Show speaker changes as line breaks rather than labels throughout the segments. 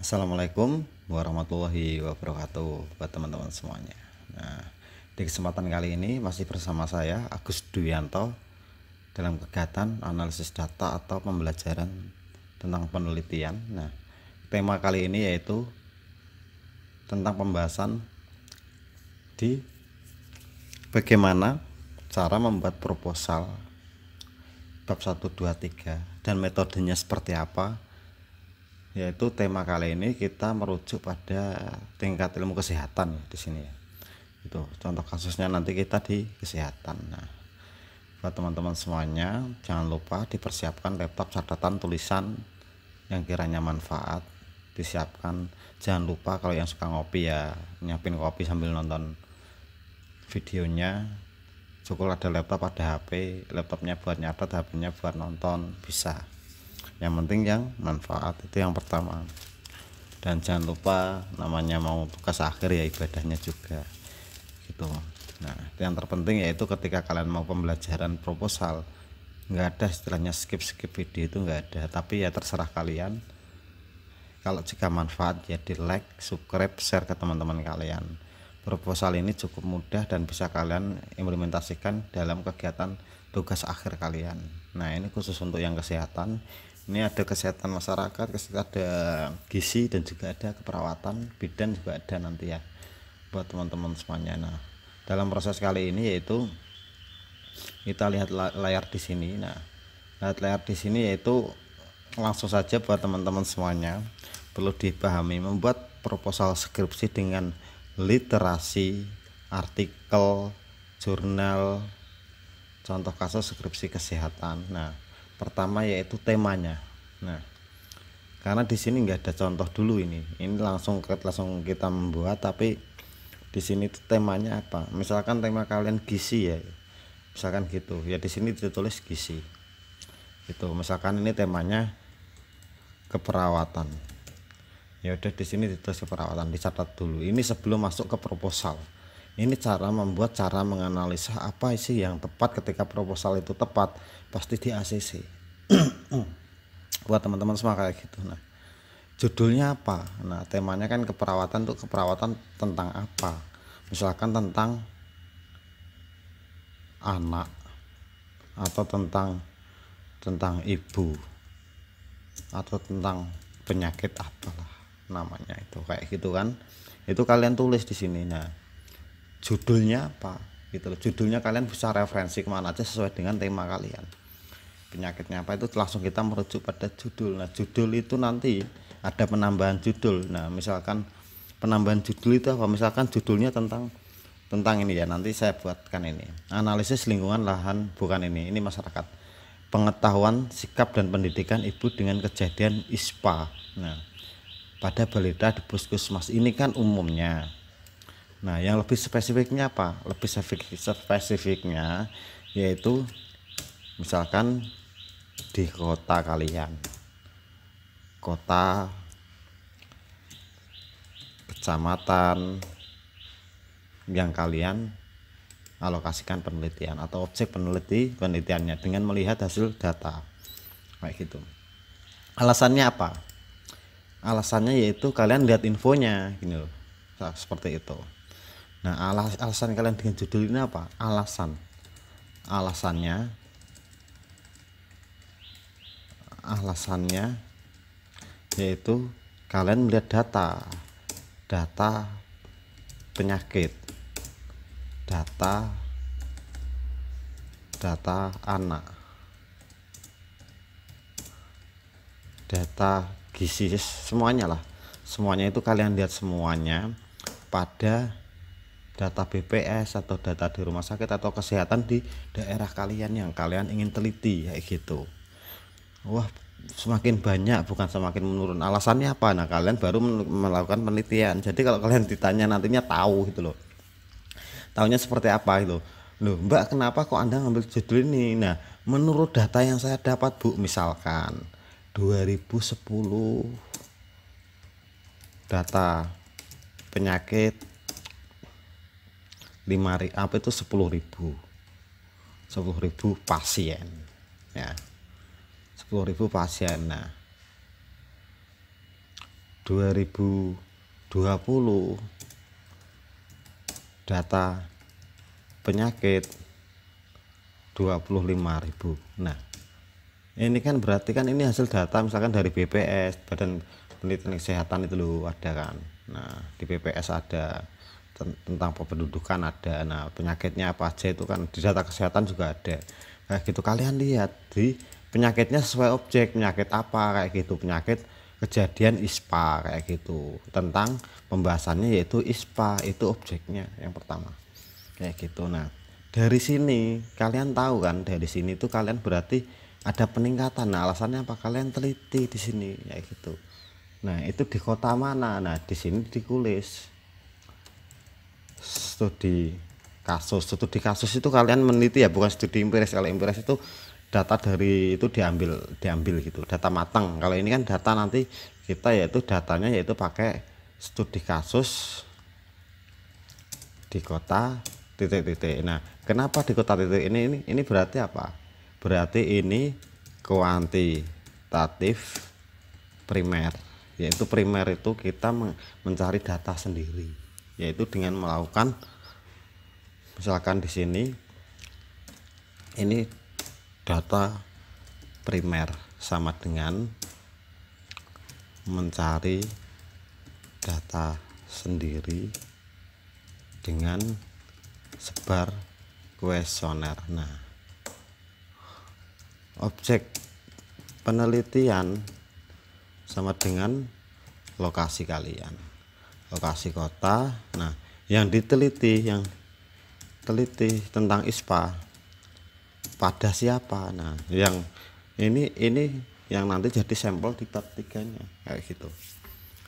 Assalamualaikum warahmatullahi wabarakatuh buat teman-teman semuanya. Nah, di kesempatan kali ini masih bersama saya Agus Duyanto dalam kegiatan analisis data atau pembelajaran tentang penelitian. Nah, tema kali ini yaitu tentang pembahasan di bagaimana cara membuat proposal bab 1, 2, 3 dan metodenya seperti apa. Yaitu tema kali ini kita merujuk pada tingkat ilmu kesehatan di sini ya. Itu contoh kasusnya nanti kita di kesehatan. Nah, buat teman-teman semuanya jangan lupa dipersiapkan laptop catatan tulisan yang kiranya manfaat, disiapkan. Jangan lupa kalau yang suka ngopi ya nyiapin kopi sambil nonton videonya. Cukup ada laptop, ada HP, laptopnya buat nyatet, HP-nya buat nonton, bisa. Yang penting yang manfaat, itu yang pertama. Dan jangan lupa namanya mau tugas akhir ya ibadahnya juga gitu. Nah, yang terpenting yaitu ketika kalian mau pembelajaran proposal, nggak ada istilahnya skip video, itu nggak ada. Tapi ya terserah kalian. Kalau jika manfaat ya di like, subscribe, share ke teman-teman kalian. Proposal ini cukup mudah dan bisa kalian implementasikan dalam kegiatan tugas akhir kalian. Nah, ini khusus untuk yang kesehatan. Ini ada kesehatan masyarakat, ada gizi, dan juga ada keperawatan, bidan juga ada nanti ya buat teman-teman semuanya. Nah, dalam proses kali ini yaitu kita lihat layar di sini. Nah, lihat layar di sini yaitu langsung saja buat teman-teman semuanya perlu dipahami membuat proposal skripsi dengan literasi, artikel, jurnal, contoh kasus skripsi kesehatan. Nah, pertama yaitu temanya. Nah, karena di sini nggak ada contoh dulu, ini langsung kita membuat, tapi di sini tuh temanya apa? Misalkan tema kalian gizi ya, misalkan gitu ya, di sini ditulis gizi. Itu misalkan ini temanya keperawatan. Ya udah di sini ditulis keperawatan, dicatat dulu. Ini sebelum masuk ke proposal. Ini cara menganalisa apa sih yang tepat ketika proposal itu tepat, pasti di ACC. Buat teman-teman semua kayak gitu. Nah, judulnya apa? Nah, temanya kan keperawatan, untuk keperawatan tentang apa? Misalkan tentang anak atau tentang ibu atau tentang penyakit apalah namanya itu, kayak gitu kan. Itu kalian tulis di sini. Nah, judulnya apa gitu loh. Judulnya kalian bisa referensi kemana aja sesuai dengan tema kalian. Penyakitnya apa itu langsung kita merujuk pada judul. Nah, judul itu nanti ada penambahan judul. Nah, misalkan penambahan judul itu apa? Misalkan judulnya tentang ini ya, nanti saya buatkan ini analisis lingkungan lahan, bukan ini masyarakat, pengetahuan sikap dan pendidikan ibu dengan kejadian ISPA. Nah, pada balita di puskesmas, ini kan umumnya. Nah, yang lebih spesifiknya apa? Lebih spesifiknya yaitu misalkan di kota kalian, kota, kecamatan yang kalian alokasikan penelitian atau objek penelitiannya dengan melihat hasil data kayak gitu. Alasannya apa? Alasannya yaitu kalian lihat infonya gini loh, seperti itu. Nah, alasan kalian dengan judul ini apa? Alasannya yaitu kalian melihat data penyakit, data anak, data gizi, semuanya lah. Semuanya itu kalian lihat semuanya pada data BPS atau data di rumah sakit atau kesehatan di daerah kalian yang kalian ingin teliti kayak gitu. Wah, semakin banyak bukan semakin menurun. Alasannya apa? Nah, kalian baru melakukan penelitian. Jadi kalau kalian ditanya nantinya tahu gitu loh. Tahunya seperti apa itu. Loh, Mbak, kenapa kok Anda ngambil judul ini? Nah, menurut data yang saya dapat, Bu, misalkan 2010 data penyakit 5.000 apa itu 10.000 pasien ya, 10.000 pasien. Nah, 2020 data penyakit 25.000. Nah, ini kan berarti kan ini hasil data misalkan dari BPS, Badan Penelitian Kesehatan itu loh, ada kan. Nah, di BPS ada tentang kependudukan ada. Nah, penyakitnya apa aja itu kan di data kesehatan juga ada. Kayak gitu, kalian lihat di penyakitnya sesuai objek, penyakit apa kayak gitu, penyakit kejadian ISPA kayak gitu. Tentang pembahasannya yaitu ISPA, itu objeknya yang pertama. Kayak gitu. Nah, dari sini kalian tahu kan, dari sini tuh kalian berarti ada peningkatan. Nah, alasannya apa? Kalian teliti di sini kayak gitu. Nah, itu di kota mana? Nah, di sini ditulis studi kasus itu kalian meneliti ya, bukan studi empiris. Kalau empiris itu data dari itu diambil gitu, data matang. Kalau ini kan data nanti kita yaitu datanya yaitu pakai studi kasus di kota titik-titik. Nah, kenapa di kota titik ini berarti apa? Berarti ini kuantitatif primer, yaitu primer itu kita mencari data sendiri, yaitu dengan melakukan misalkan di sini ini data primer sama dengan mencari data sendiri dengan sebar kuesioner. Nah, objek penelitian sama dengan lokasi kalian, lokasi kota. Nah, yang diteliti, yang teliti tentang ISPA pada siapa. Nah, yang ini yang nanti jadi sampel di bab 3-nya kayak gitu.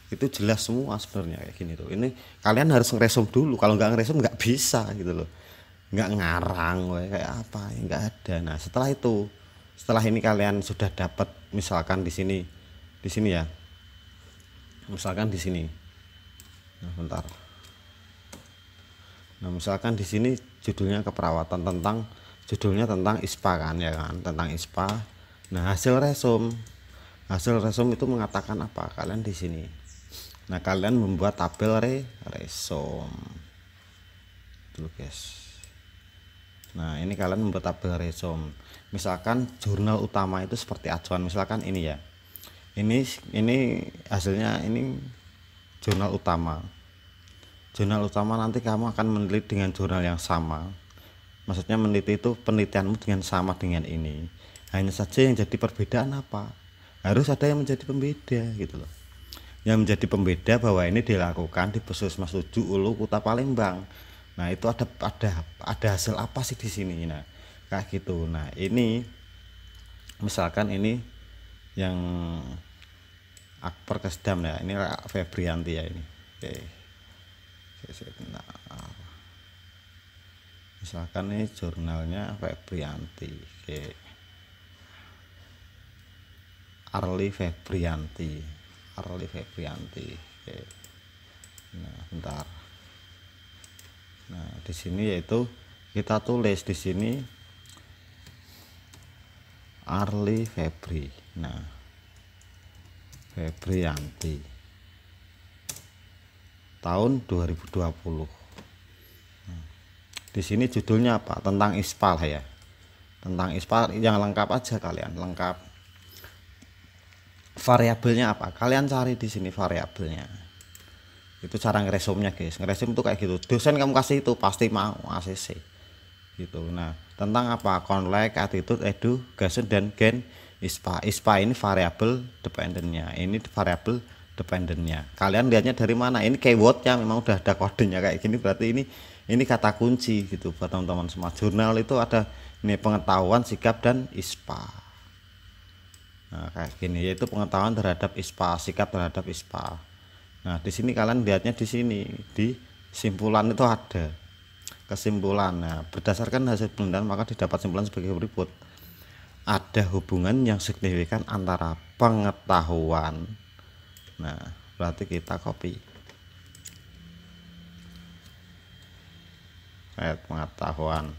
Itu jelas semua sebenarnya kayak gini tuh. Ini kalian harus ngeresum dulu, kalau nggak ngeresum nggak bisa gitu loh, nggak ngarang kayak apa ya, nggak ada. Nah, setelah itu, setelah ini kalian sudah dapat misalkan di sini ya, misalkan di sini. Nah, bentar. Nah, misalkan di sini judulnya keperawatan, judulnya tentang ISPA kan ya kan, tentang ISPA. Nah, hasil resum itu mengatakan apa? Kalian di sini. Nah, kalian membuat tabel resum dulu guys. Nah, ini kalian membuat tabel resum. Misalkan jurnal utama itu seperti acuan, misalkan ini ya. Ini hasilnya, ini jurnal utama. Jurnal utama nanti kamu akan meneliti dengan jurnal yang sama. Maksudnya meneliti itu penelitianmu dengan sama dengan ini. Hanya saja yang jadi perbedaan apa? Harus ada yang menjadi pembeda gitu loh. Yang menjadi pembeda bahwa ini dilakukan di Puskesmas 7 Ulu Kota Palembang. Nah, itu ada hasil apa sih di sini? Nah, kayak gitu. Nah, ini misalkan ini yang Akper Kesdam ya. Ini Febrianti ya ini. Oke. Nah, misalkan ini jurnalnya Febrianti. Oke. Arli Febrianti. Oke. Nah, bentar. Nah, di sini yaitu kita tulis di sini Arli Febri. Nah, Febrianti tahun 2020. Nah, di sini judulnya apa? Tentang ISPA lah ya. Tentang ISPA yang lengkap aja kalian, lengkap. Variabelnya apa? Kalian cari di sini variabelnya. Itu cara ngeresumnya guys. Ngeresum itu kayak gitu. Dosen kamu kasih itu pasti mau ACC. Gitu. Nah, tentang apa? Konlek, attitude, education dan gen ISPA. ISPA ini variabel dependennya. Ini variabel dependennya. Kalian lihatnya dari mana? Ini keywordnya memang udah ada kodenya kayak gini, berarti ini kata kunci gitu buat teman-teman semua. Jurnal itu ada ini pengetahuan, sikap dan ISPA. Nah, kayak gini yaitu pengetahuan terhadap ISPA, sikap terhadap ISPA. Nah, di sini kalian lihatnya di sini di simpulan itu ada kesimpulan. Nah, berdasarkan hasil penelitian maka didapat simpulan sebagai berikut. Ada hubungan yang signifikan antara pengetahuan. Nah, berarti kita copy ayat pengetahuan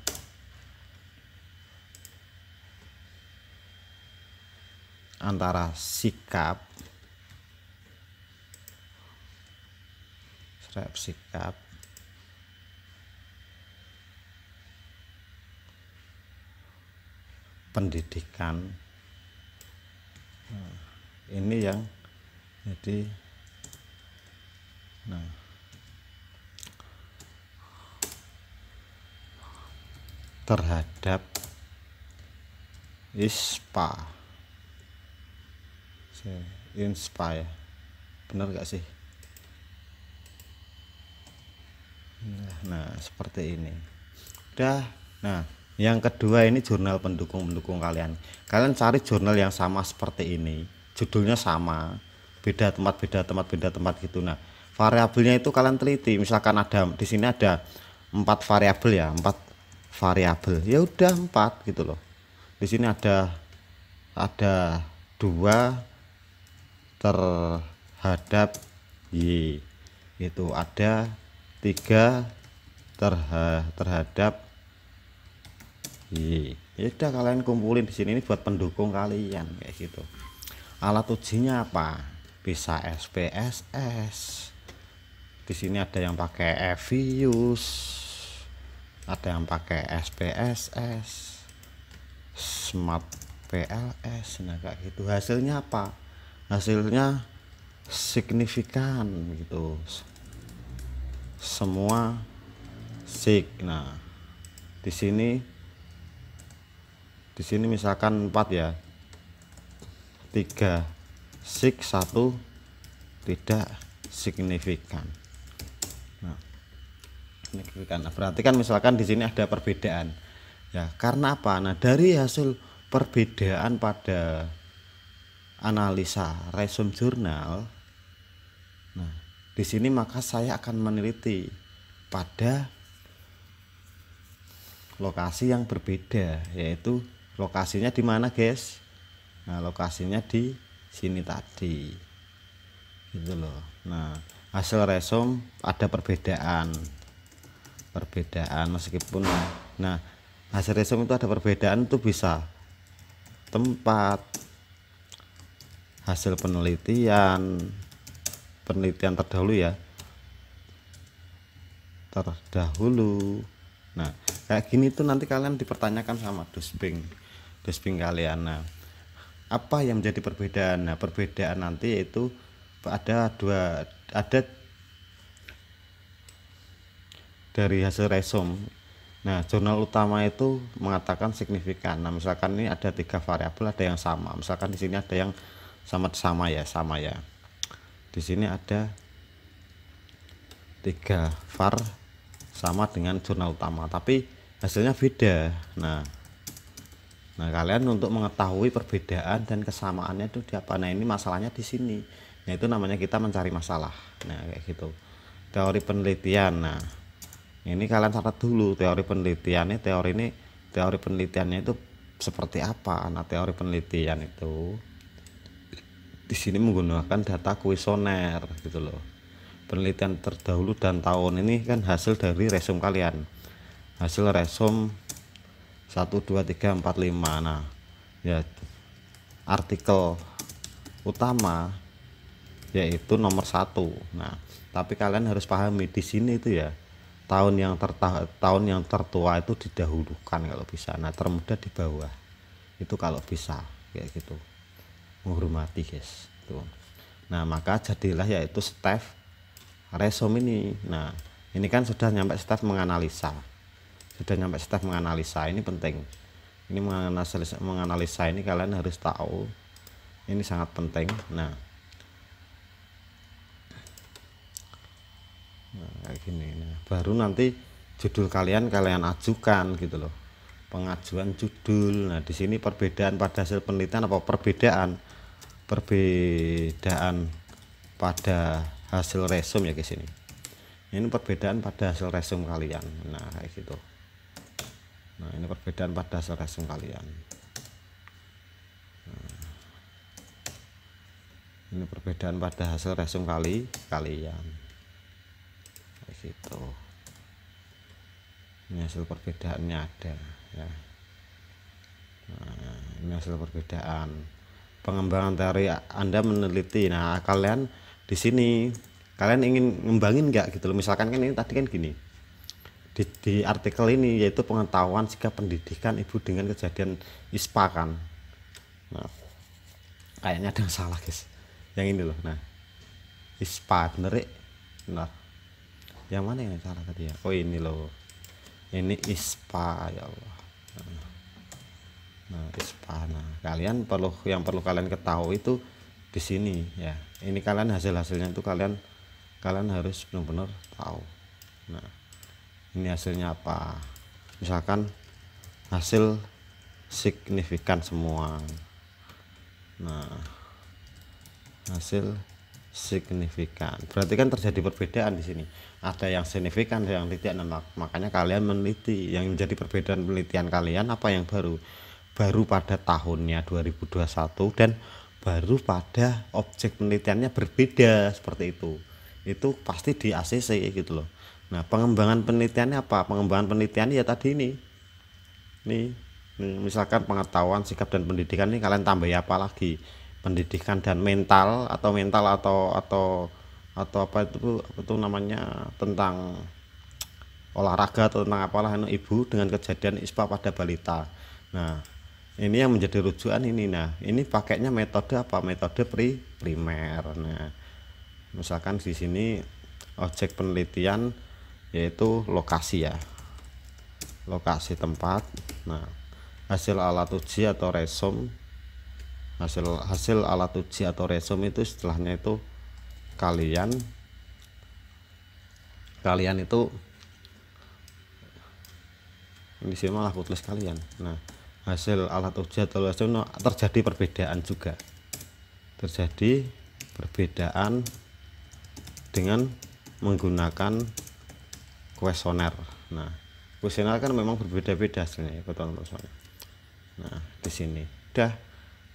antara sikap sikap pendidikan. Nah, ini yang jadi terhadap ISPA ya, benar gak sih? Nah seperti ini udah. Nah yang kedua ini jurnal pendukung kalian cari jurnal yang sama seperti ini, judulnya sama, beda tempat gitu. Nah variabelnya itu kalian teliti, misalkan ada di sini ada 4 variabel ya, 4 variabel ya udah 4 gitu loh. Di sini ada 2 terhadap Y, itu ada 3 terhadap Y. Ya udah kalian kumpulin di sini, ini buat pendukung kalian kayak gitu. Alat ujinya apa? Bisa SPSS. Di sini ada yang pakai EVIUS, ada yang pakai SPSS, Smart PLS. Nah kayak gitu. Hasilnya apa? Hasilnya signifikan gitu, semua sig. Nah di sini misalkan 4 ya, 3 sig, 1 tidak signifikan. Nah signifikan, berarti kan misalkan di sini ada perbedaan ya, karena apa? Nah dari hasil perbedaan pada analisa resume jurnal, nah di sini maka saya akan meneliti pada lokasi yang berbeda, yaitu lokasinya di mana guys? Nah lokasinya di sini tadi gitu loh. Nah hasil resume ada perbedaan meskipun, nah hasil resume itu ada perbedaan, itu bisa tempat, hasil penelitian terdahulu ya, Nah kayak gini tuh nanti kalian dipertanyakan sama dosping kalian. Nah apa yang menjadi perbedaan? Nah perbedaan nanti yaitu ada dari hasil resume. Nah jurnal utama itu mengatakan signifikan. Nah misalkan ini ada 3 variabel, ada yang sama, misalkan di sini ada yang sama ya, di sini ada 3 var sama dengan jurnal utama, tapi hasilnya beda. Nah kalian untuk mengetahui perbedaan dan kesamaannya itu di apa? Nah ini masalahnya di sini. Nah itu namanya kita mencari masalah. Nah kayak gitu. Teori penelitian. Nah ini kalian catat dulu teori penelitiannya. Teori penelitiannya itu seperti apa? Nah teori penelitian itu di sini menggunakan data kuesioner gitu loh. Penelitian terdahulu dan tahun ini kan hasil dari resume kalian, hasil resume 1 2 3 4 5. Nah ya artikel utama yaitu nomor 1. Nah tapi kalian harus pahami di sini itu ya, tahun yang tertua itu didahulukan kalau bisa. Nah termuda di bawah itu kalau bisa kayak gitu, menghormati guys tuh. Nah maka jadilah yaitu step resume ini. Nah ini kan sudah nyampe step menganalisa, ini penting. Ini menganalisa ini kalian harus tahu, ini sangat penting. Nah kayak gini. Nah, baru nanti judul kalian ajukan gitu loh, pengajuan judul. Nah di sini perbedaan pada hasil penelitian apa perbedaan pada hasil resume ya guys. Ini perbedaan pada hasil resume kalian. Nah kayak gitu. Nah ini perbedaan pada hasil resume kalian. Nah, ini perbedaan pada hasil resume kalian kayak gitu. Ini hasil perbedaannya ada ya. Nah ini hasil perbedaan pengembangan teori Anda meneliti. Nah kalian di sini kalian ingin ngembangin nggak gitu loh. Misalkan kan ini tadi kan gini, di artikel ini yaitu pengetahuan sikap pendidikan ibu dengan kejadian ISPA kan. Nah, kayaknya ada yang salah guys, yang ini loh. Nah, ISPA bener ya? Nah, yang mana yang salah tadi ya? Oh ini loh, ini ISPA ya Allah. Nah ISPA, nah kalian perlu kalian ketahui itu di sini ya. Ini kalian hasilnya itu kalian harus benar-benar tahu. Nah ini hasilnya apa, misalkan hasil signifikan semua. Nah hasil signifikan berarti kan terjadi perbedaan di sini, ada yang signifikan, ada yang tidak. Nah, makanya kalian meneliti yang menjadi perbedaan penelitian kalian apa yang baru pada tahunnya 2021 dan baru pada objek penelitiannya berbeda seperti itu pasti di ACC gitu loh. Nah pengembangan penelitiannya apa, pengembangan penelitian ya tadi nih misalkan pengetahuan sikap dan pendidikan, ini kalian tambah apa lagi, pendidikan dan mental atau apa itu namanya, tentang olahraga atau tentang apalah ibu dengan kejadian ISPA pada balita. Nah ini yang menjadi rujukan ini. Nah ini pakainya metode apa, metode primer. Nah misalkan di sini objek penelitian yaitu lokasi ya, lokasi tempat. Nah hasil alat uji atau resom, hasil alat uji atau resom itu setelahnya itu kalian itu di sini malah aku tulis kalian. Nah hasil alat uji atau resom terjadi perbedaan juga, terjadi perbedaan dengan menggunakan kuesioner. Nah kuesioner kan memang berbeda-beda hasilnya ya teman-teman. Nah di sini udah,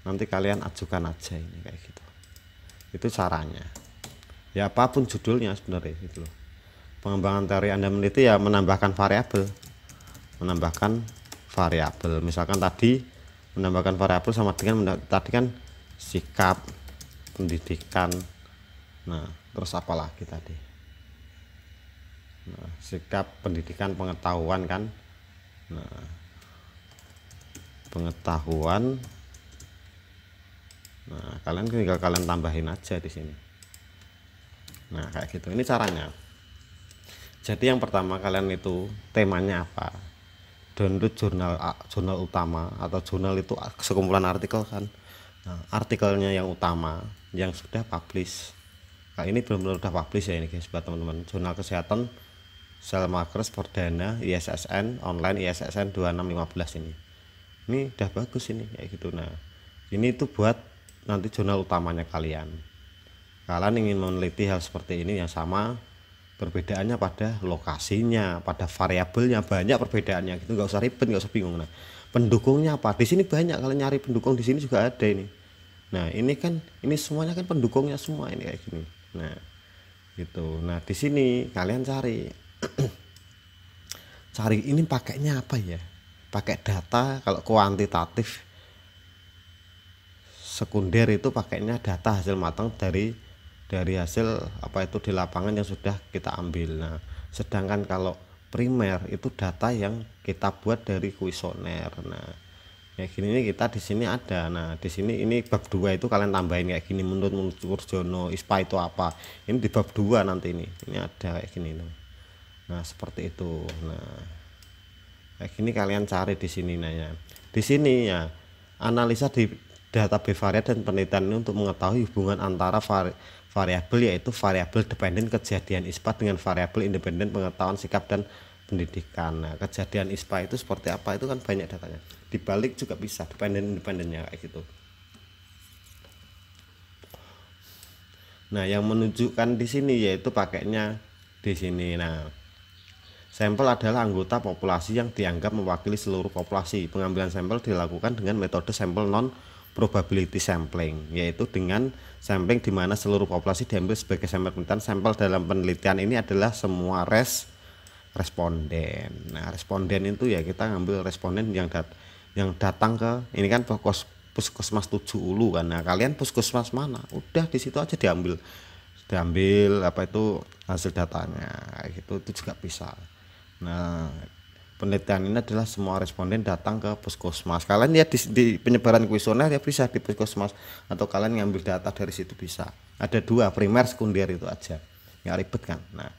nanti kalian ajukan aja ini kayak gitu. Itu caranya ya, apapun judulnya sebenarnya gitu loh. Pengembangan teori Anda meneliti ya menambahkan variabel, misalkan tadi menambahkan variabel sama dengan tadi kan sikap pendidikan. Nah terus apa lagi tadi, nah sikap pendidikan pengetahuan kan. Nah pengetahuan, nah kalian tinggal tambahin aja di sini. Nah kayak gitu, ini caranya. Jadi yang pertama kalian itu temanya apa, download jurnal utama atau jurnal itu sekumpulan artikel kan. Nah, artikelnya yang utama yang sudah publish. Nah ini belum udah publish ya ini guys buat teman-teman. Jurnal Kesehatan Selmakers Perdana ISSN online ISSN 2615 ini udah bagus ini kayak gitu. Nah ini itu buat nanti jurnal utamanya kalian ingin meneliti hal seperti ini yang sama, perbedaannya pada lokasinya, pada variabelnya, banyak perbedaannya gitu, nggak usah ribet, nggak usah bingung. Nah pendukungnya apa, di sini banyak, kalian nyari pendukung di sini juga ada ini. Nah ini kan ini semuanya kan pendukungnya semua ini kayak gini. Nah gitu. Nah di sini kalian cari ini pakainya apa ya, pakai data. Kalau kuantitatif sekunder itu pakainya data hasil matang dari hasil apa itu di lapangan yang sudah kita ambil. Nah sedangkan kalau primer itu data yang kita buat dari kuesioner. Nah kayak gini nih kita di sini ada. Nah di sini ini bab 2 itu kalian tambahin kayak gini, menurut Wurjono ISPA itu apa, ini di bab 2 nanti ini ada kayak gini. Nah seperti itu. Nah kayak gini kalian cari di sini. Nah ya di sini ya analisa di data bivariat dan penelitian ini untuk mengetahui hubungan antara variabel, yaitu variabel dependen kejadian ISPA dengan variabel independen pengetahuan sikap dan pendidikan. Nah kejadian ISPA itu seperti apa, itu kan banyak datanya, dibalik juga bisa independennya kayak gitu. Nah yang menunjukkan di sini yaitu pakainya di sini. Nah sampel adalah anggota populasi yang dianggap mewakili seluruh populasi. Pengambilan sampel dilakukan dengan metode sampel non probability sampling, yaitu dengan sampling di mana seluruh populasi diambil sebagai sampel penelitian. Sampel dalam penelitian ini adalah semua responden. Nah responden itu ya kita ngambil responden yang datang ke ini kan puskesmas 7 Ulu kan. Nah kalian puskesmas mana, udah di situ aja diambil diambil apa itu hasil datanya kayak gitu, itu juga bisa. Nah, penelitian ini adalah semua responden datang ke puskesmas. Kalian lihat di penyebaran kuesioner ya bisa di puskesmas, atau kalian ngambil data dari situ bisa. Ada 2, primer sekunder, itu aja, nggak ribet kan. Nah,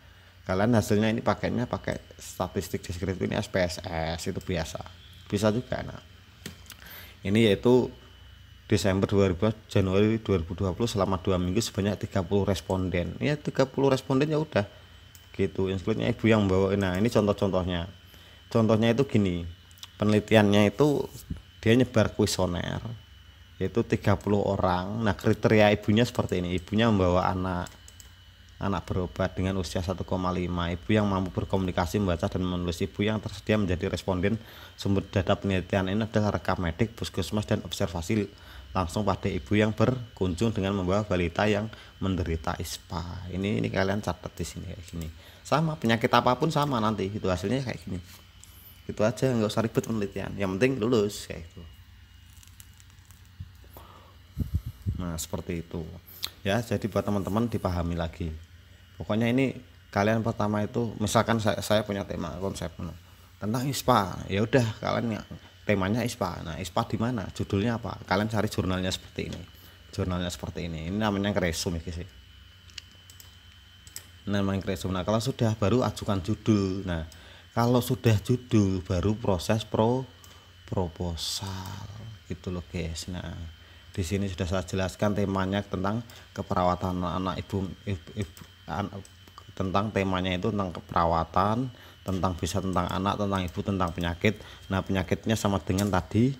kalian hasilnya ini pakainya pakai statistik deskriptif ini SPSS, itu biasa bisa juga. Nah, ini yaitu Desember 2020 Januari 2020 selama 2 minggu sebanyak 30 responden. Ya 30 responden ya udah gitu. Insulinnya ibu yang bawa. Nah, ini contohnya. Contohnya itu gini. Penelitiannya itu dia nyebar kuesioner yaitu 30 orang. Nah, kriteria ibunya seperti ini. Ibunya membawa anak berobat dengan usia 1,5, ibu yang mampu berkomunikasi, membaca dan menulis, ibu yang tersedia menjadi responden. Sumber data penelitian ini adalah rekam medik, puskesmas, dan observasi langsung pada ibu yang berkunjung dengan membawa balita yang menderita ISPA. Ini kalian catat di sini kayak gini. Sama penyakit apapun sama nanti itu hasilnya kayak gini. Itu aja, nggak usah ribet penelitian. Yang penting lulus kayak gitu. Nah, seperti itu. Ya, jadi buat teman-teman dipahami lagi. Pokoknya ini kalian pertama itu misalkan saya punya tema konsep tentang ISPA. Ya udah, kalian temanya ISPA. Nah, ISPA di mana? Judulnya apa? Kalian cari jurnalnya seperti ini. Jurnalnya seperti ini. Ini namanya resum ya, sih. Namanya resum. Nah, kalau sudah baru ajukan judul. Nah, kalau sudah judul baru proses proposal. Gitu loh, guys. Nah, di sini sudah saya jelaskan temanya tentang keperawatan anak ibu tentang temanya itu tentang keperawatan, tentang bisa tentang anak, tentang ibu, tentang penyakit. Nah, penyakitnya sama dengan tadi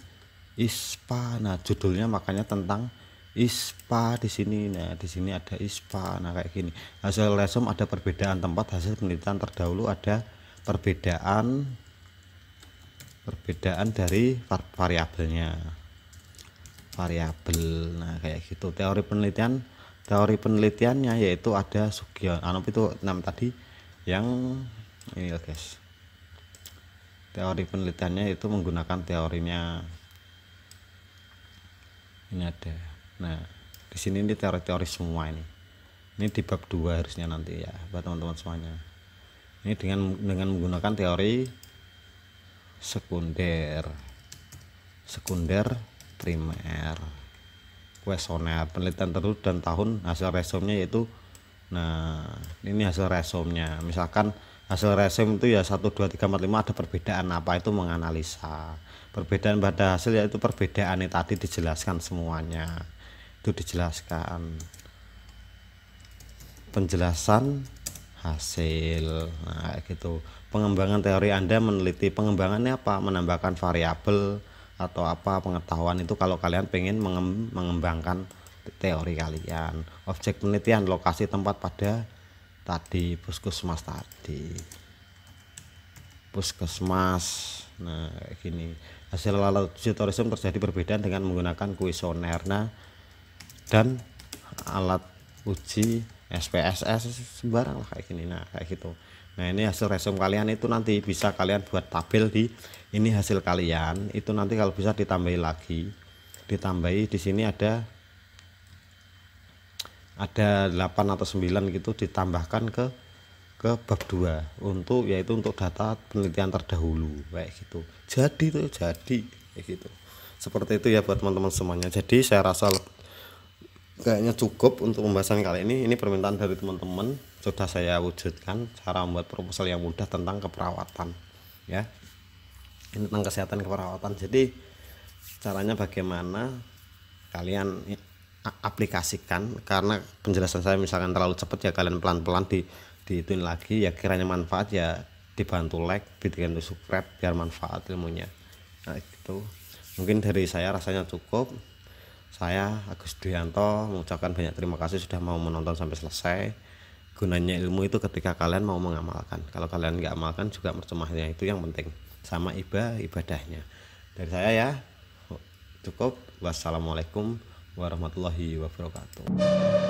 ISPA. Nah, judulnya makanya tentang ISPA di sini. Nah, di sini ada ISPA. Nah, kayak gini. Hasil resum ada perbedaan tempat hasil penelitian terdahulu, ada perbedaan dari variabelnya. Nah, kayak gitu. Teori penelitiannya yaitu ada Sugiono itu 6 tadi yang ini ya, guys. Teori penelitiannya itu menggunakan teorinya ini ada. Nah, di sini ini teori-teori semua ini. Ini di bab 2 harusnya nanti ya buat teman-teman semuanya. Ini dengan menggunakan teori sekunder, primer, kuesioner, penelitian terus dan tahun hasil resumnya yaitu. Nah, ini hasil resumnya. Misalkan hasil resum itu ya 1 2 3 4 5 ada perbedaan apa, itu menganalisa. Perbedaan pada hasil yaitu perbedaan ini tadi dijelaskan semuanya. Itu dijelaskan. Penjelasan hasil. Nah, gitu. Pengembangan teori Anda meneliti pengembangannya apa? Menambahkan variabel atau apa pengetahuan itu kalau kalian pengen mengembangkan teori kalian. Objek penelitian lokasi tempat pada tadi puskesmas tadi. Nah, kayak gini. Hasil laboratorium terjadi perbedaan dengan menggunakan kuesioner dan alat uji SPSS sembarang lah kayak gini. Nah, kayak gitu. Nah, ini hasil resum kalian itu nanti bisa kalian buat tabel di ini hasil kalian itu nanti kalau bisa ditambahi lagi. Di sini ada 8 atau 9 gitu, ditambahkan ke bab 2 yaitu untuk data penelitian terdahulu kayak gitu. Jadi kayak gitu. Seperti itu ya buat teman-teman semuanya. Jadi saya rasa kayaknya cukup untuk pembahasan kali ini. Ini permintaan dari teman-teman, sudah saya wujudkan cara membuat proposal yang mudah tentang keperawatan ya. Ini tentang kesehatan keperawatan. Jadi caranya bagaimana kalian aplikasikan, karena penjelasan saya misalkan terlalu cepat ya kalian pelan-pelan dihituin lagi ya, kiranya manfaat ya dibantu like, bikin subscribe biar manfaat ilmunya. Nah, itu mungkin dari saya rasanya cukup. Saya Agus Duyanto mengucapkan banyak terima kasih sudah mau menonton sampai selesai. Gunanya ilmu itu ketika kalian mau mengamalkan. Kalau kalian nggak amalkan juga percumanya, itu yang penting. Sama ibadahnya. Dari saya ya cukup. Wassalamualaikum warahmatullahi wabarakatuh.